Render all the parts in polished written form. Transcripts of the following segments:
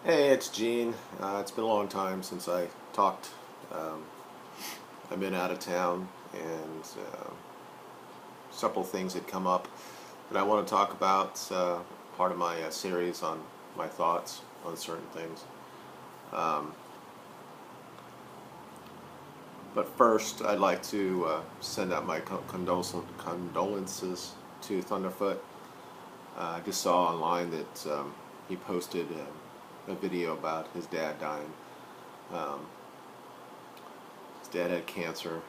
Hey, it's Gene. It's been a long time since I talked. Um, I've been out of town, and several things had come up that I want to talk about. Part of my series on my thoughts on certain things. Um, but first, I'd like to send out my condolences to Thunderfoot. I just saw online that he posted a video about his dad dying. Um, His dad had cancer.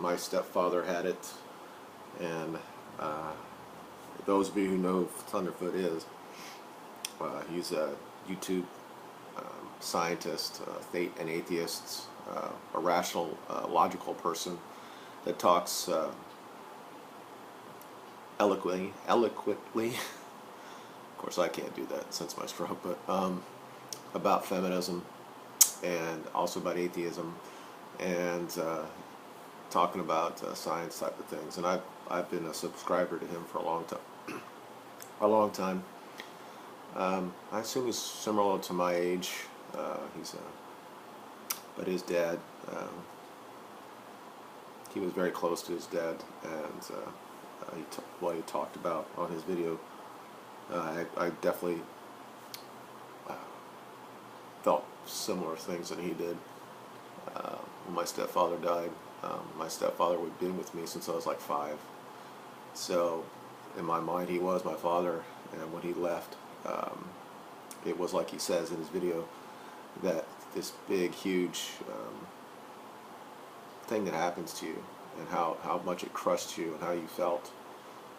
My stepfather had it, and uh, those of you who know who Thunderfoot is, he's a YouTube scientist, an atheist, a rational, logical person that talks eloquently. Of course, I can't do that since my stroke, but about feminism and also about atheism and talking about science type of things. And I've been a subscriber to him for a long time. A long time. I assume he's similar to my age. But his dad, he was very close to his dad, and what he talked about on his video, I definitely felt similar things that he did. When my stepfather died, my stepfather had been with me since I was like 5. So in my mind, he was my father, and when he left, it was like he says in his video that this big, huge thing that happens to you, and how much it crushed you, and how you felt.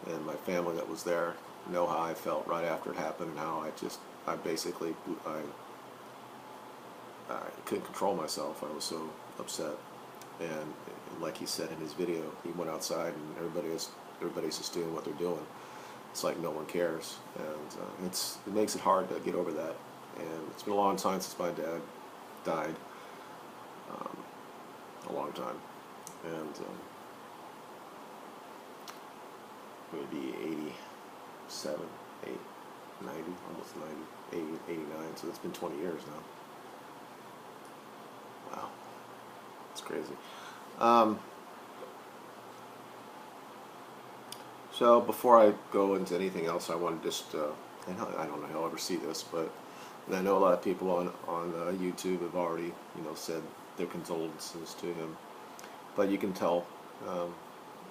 And my family that was there know how I felt right after it happened, and how I basically, I couldn't control myself. I was so upset. And like he said in his video, he went outside and everybody's just doing what they're doing. It's like no one cares, and it makes it hard to get over that. And it's been a long time since my dad died, a long time, and maybe 87, 8, 90, almost 90, 80, 89. So it's been 20 years now. Wow, it's crazy. Um, So before I go into anything else, I want to just, and I don't know how I'll ever see this, but and I know a lot of people on YouTube have already, said their condolences to him. But you can tell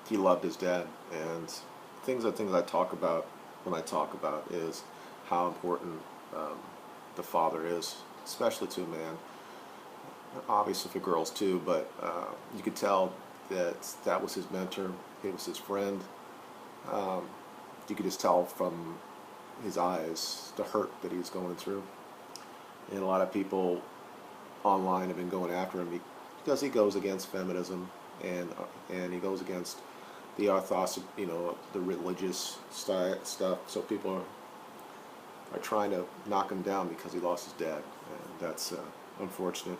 he loved his dad, and things I talk about when I talk about is how important the father is, especially to a man. Obviously for girls too, but you could tell that was his mentor, he was his friend. You could just tell from his eyes the hurt that he's going through, and a lot of people online have been going after him because he goes against feminism, and he goes against the orthodox, the religious stuff. So people are trying to knock him down because he lost his dad, and that's unfortunate.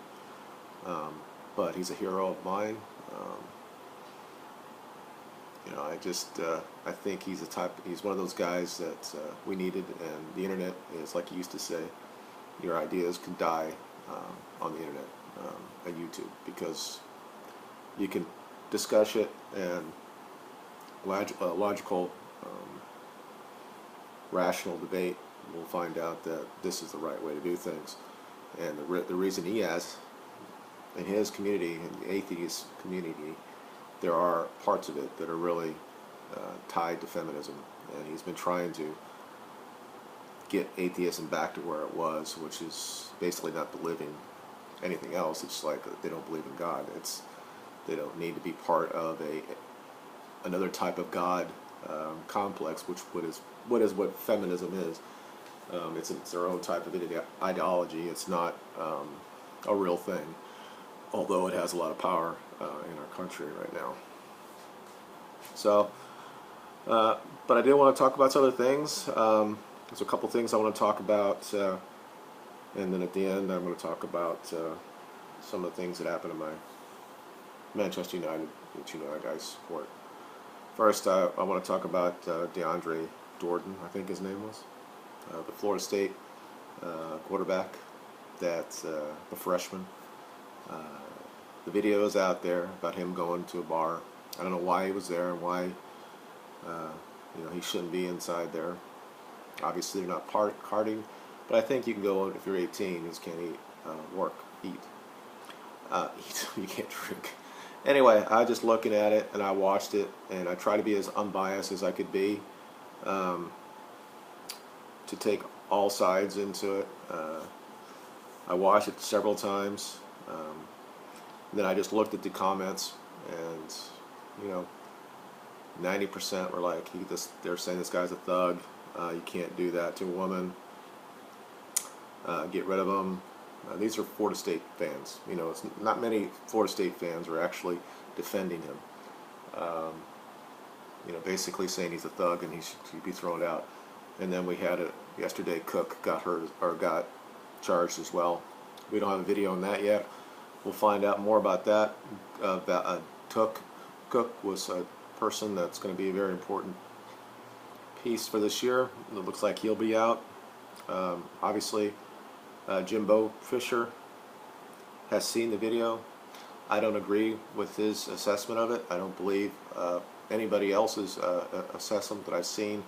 But he's a hero of mine. I think he's one of those guys that we needed, and the internet is, like he used to say, your ideas could die on the internet, on YouTube, because you can discuss it, and logical, rational debate will find out that this is the right way to do things. And the reason he has, in his community, in the atheist community, there are parts of it that are really tied to feminism, and he's been trying to get atheism back to where it was, which is basically not believing anything else. It's like they don't believe in God. They don't need to be part of another type of God complex, which what feminism is. It's their own type of ideology. It's not a real thing, although it has a lot of power in our country right now. So, but I did want to talk about some other things. There's a couple things I want to talk about, and then at the end I'm going to talk about some of the things that happened in my Manchester United, which I support. First, I want to talk about DeAndre Jordan, I think his name was, the Florida State quarterback, that's the freshman. The video is out there about him going to a bar. I don't know why he was there and why he shouldn't be inside there. Obviously, they're not carding, but I think you can go if you're 18. You just can't eat, eat. You can't drink. Anyway, I just looking at it and I watched it and I try to be as unbiased as I could be, to take all sides into it. I watched it several times. Then I just looked at the comments, and 90% were like, they're saying this guy's a thug. You can't do that to a woman. Get rid of him. These are Florida State fans. It's not many Florida State fans are actually defending him. Basically saying he's a thug and he should be thrown out. And then we had it yesterday. Cook got hurt or got charged as well. We don't have a video on that yet. We'll find out more about that. Cook was a person that's going to be a very important piece for this year. It looks like he'll be out. Obviously, Jimbo Fisher has seen the video. I don't agree with his assessment of it. I don't believe anybody else's assessment that I've seen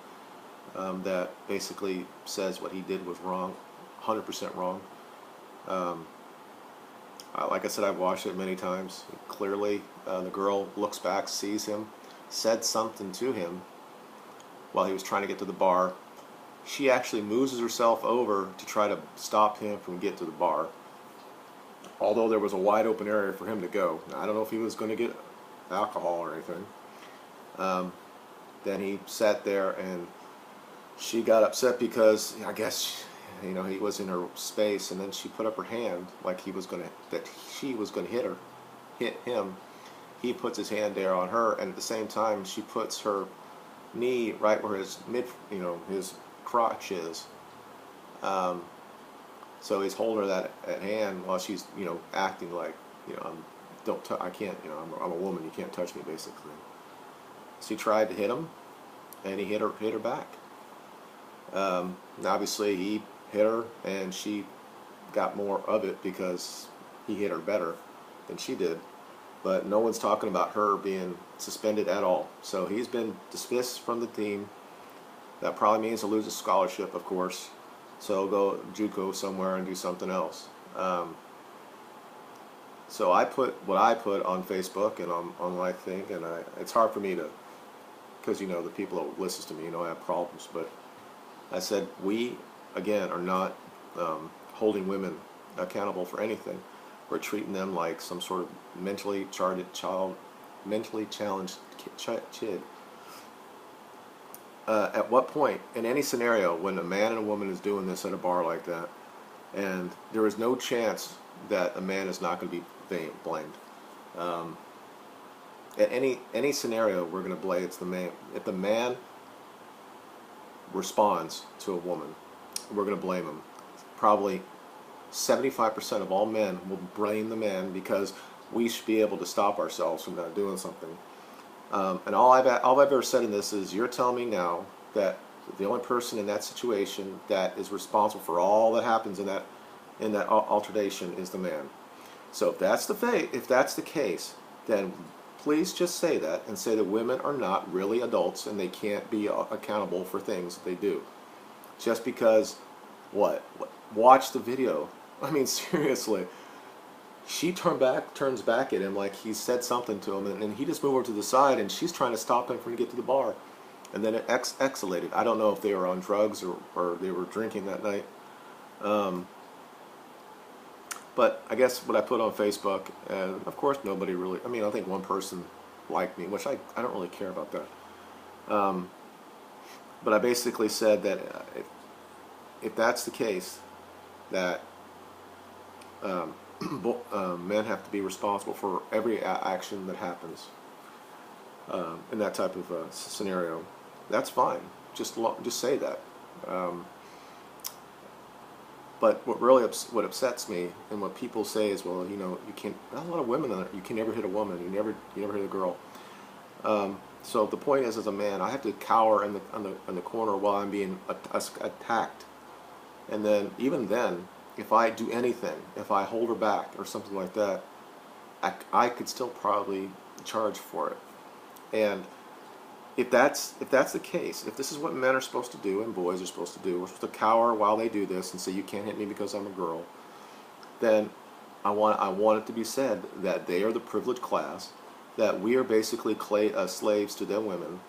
that basically says what he did was wrong, 100% wrong. Like I said, I've watched it many times. Clearly, the girl looks back, sees him, said something to him while he was trying to get to the bar. She actually moves herself over to try to stop him from getting to the bar, although there was a wide open area for him to go. Now, I don't know if he was going to get alcohol or anything. Then he sat there and she got upset because I guess he was in her space, and then she put up her hand like she was going to hit him. He puts his hand there on her, and at the same time she puts her knee right where his his crotch is. So he's holding her that at hand while she's acting like I can't, I'm a woman, you can't touch me, basically. So he tried to hit him, and he hit her back. Obviously he hit her, and she got more of it because he hit her better than she did. But no one's talking about her being suspended at all. So he's been dismissed from the team. That probably means he'll lose his scholarship, of course. So go JUCO somewhere and do something else. So I put what I put on Facebook and on my thing, and it's hard for me to, because the people that listen to me, I have problems. But I said we again are not holding women accountable for anything. We're treating them like some sort of mentally challenged kid. At what point, in any scenario, when a man and a woman is doing this at a bar like that, and there is no chance that a man is not going to be blamed. At any scenario, we're going to blame it's the man. If the man responds to a woman, we're going to blame him. Probably 75% of all men will blame the man because we should be able to stop ourselves from not doing something. And all I've ever said in this is, you're telling me now that the only person in that situation that is responsible for all that happens in that altercation is the man. So if that's the case, then please just say that, and say that women are not really adults and they can't be accountable for things that they do. Just because watch the video. I mean, seriously. She turns back at him like he said something to him, and he just moved over to the side, and she's trying to stop him from to get to the bar. And then it escalated. I don't know if they were on drugs or they were drinking that night. But I guess what I put on Facebook, and of course nobody really, I think one person liked me, which I don't really care about that. But I basically said that if that's the case, that men have to be responsible for every action that happens in that type of scenario. That's fine. Just say that. But what upsets me, and what people say is, well, you can't. Not a lot of women on it. You can never hit a woman. You never hit a girl. So the point is, as a man, I have to cower in the corner while I'm being attacked. And then, even then, if I do anything, if I hold her back or something like that, I could still probably charge for it. And if that's the case, if this is what men are supposed to do and boys are supposed to do, we're supposed to cower while they do this and say you can't hit me because I'm a girl, then I want it to be said that they are the privileged class, that we are basically slaves to them women,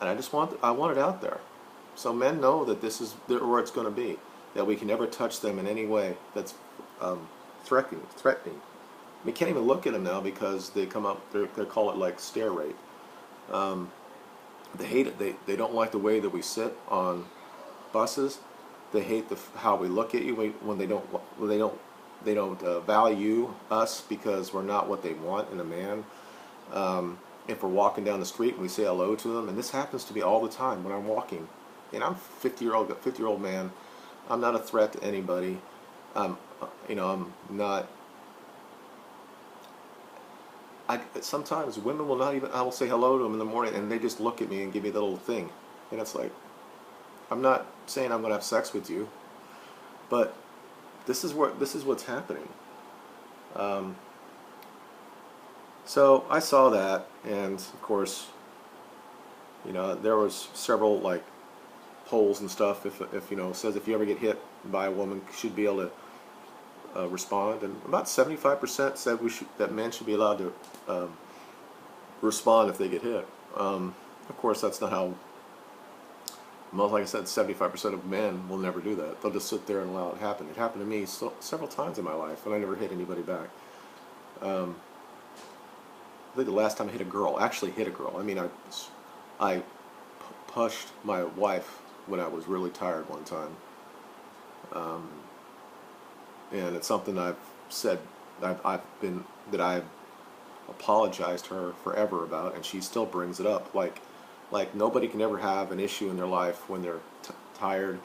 and I want it out there, so men know that this is where it's going to be, that we can never touch them in any way that's threatening. We can't even look at them now because they come up. They call it like stare rape. They hate it. They don't like the way that we sit on buses. They hate how we look at you when they don't value us because we're not what they want in a man. If we're walking down the street and we say hello to them, and this happens to me all the time when I'm walking, and I'm 50-year-old man. I'm not a threat to anybody. I'm not. Sometimes women will not even. I will say hello to them in the morning, and they just look at me and give me the little thing, and it's like, I'm not saying I'm going to have sex with you, but this is what's happening. So I saw that, and of course, there was several like polls and stuff. If says if you ever get hit by a woman, you should be able to respond, and about 75% said that men should be allowed to respond if they get hit. Of course, that's not how. Like I said, 75% of men will never do that. They'll just sit there and allow it to happen. It happened to me several times in my life, and I never hit anybody back. I think the last time I actually hit a girl. I mean, I pushed my wife when I was really tired one time. And it's something I've said I've apologized to her forever about, and she still brings it up. Like nobody can ever have an issue in their life when they're tired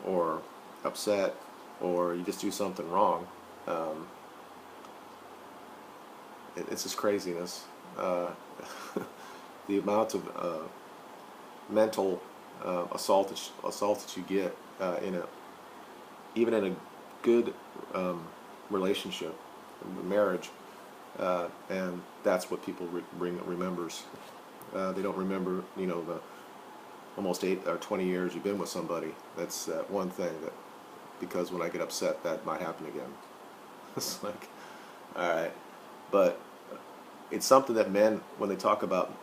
or upset or you just do something wrong. It's just craziness. The amount of mental assault that you get even in a good relationship, marriage, and that's what people remembers. They don't remember, the almost 8 or 20 years you've been with somebody. That's one thing because when I get upset, that might happen again. It's like, all right, but it's something that men, when they talk about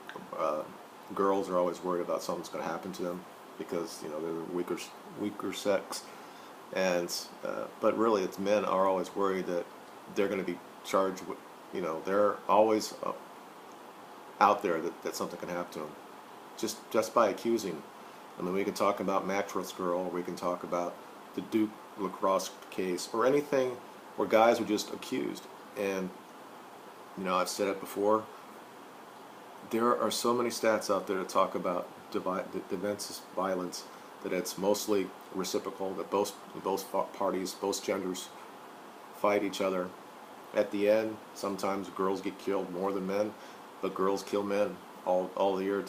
girls, are always worried about something's going to happen to them because they're the weaker sex, and but really, it's men are always worried that they're going to be charged with, they're always out there that something can happen to them just by accusing. I mean, we can talk about Mattress Girl, or we can talk about the Duke lacrosse case, or anything where guys are just accused. And I've said it before, there are so many stats out there to talk about domestic violence, that it's mostly reciprocal, that both parties, both genders fight each other. At the end, sometimes girls get killed more than men, but girls kill men all the year,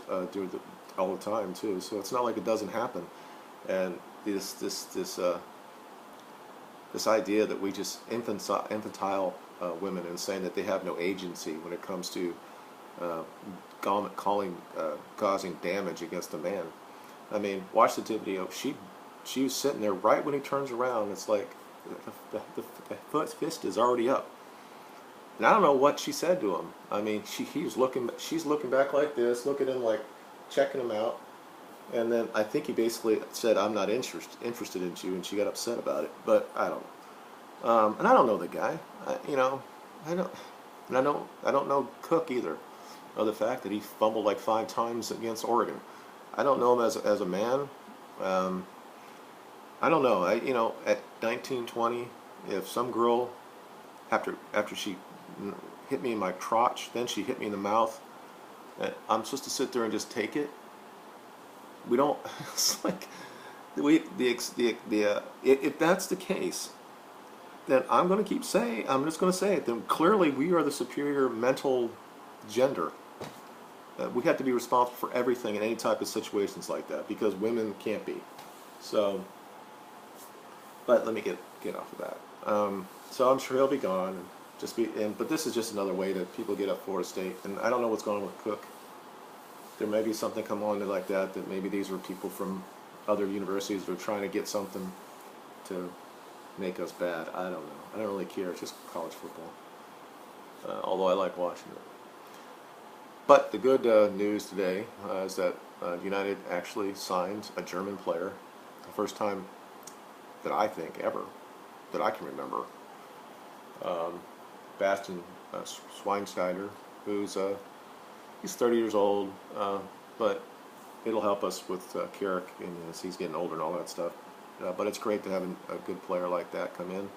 all the time too. So it's not like it doesn't happen. And this idea that we just infantile women and saying that they have no agency when it comes to causing damage against a man. I mean, watch the video. She was sitting there right when he turns around. It's like the fist is already up. And I don't know what she said to him. I mean, she's looking back like this, looking at him like checking him out. And then I think he basically said, "I'm not interested in you," and she got upset about it. But I don't. And I don't know the guy. I don't know Cook either. Or the fact that he fumbled like 5 times against Oregon. I don't know him as a man. I don't know. At 19, 20, if some girl after she hit me in my crotch, then she hit me in the mouth, and I'm supposed to sit there and just take it. We don't. It's like if that's the case, then I'm just going to say it. Then clearly we are the superior mental gender. We have to be responsible for everything in any type of situations like that because women can't be. So But let me get off of that. So I'm sure he'll be gone. But this is just another way that people get up Florida State, and I don't know what's going on with Cook. There may be something come on like that maybe these were people from other universities who are trying to get something to make us bad. I don't know. I don't really care. It's just college football. Although I like watching it. But the good news today is that United actually signed a German player. The first time that I think ever that I can remember. Bastian Schweinsteiger, who's he's 30 years old, but it'll help us with Carrick, and as he's getting older and all that stuff. But it's great to have a good player like that come in.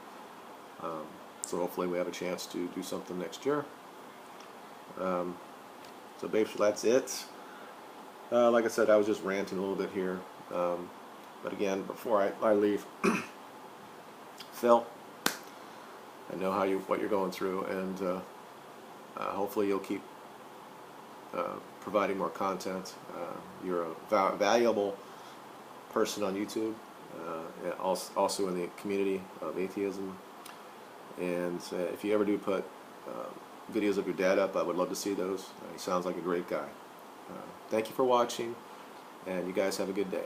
So hopefully we have a chance to do something next year. So basically that's it. Like I said, I was just ranting a little bit here. But again, before I leave, Phil, I know what you're going through, and hopefully you'll keep providing more content. You're a valuable person on YouTube, also in the community of atheism. And if you ever do put videos of your dad up, I would love to see those. He sounds like a great guy. Thank you for watching, and you guys have a good day.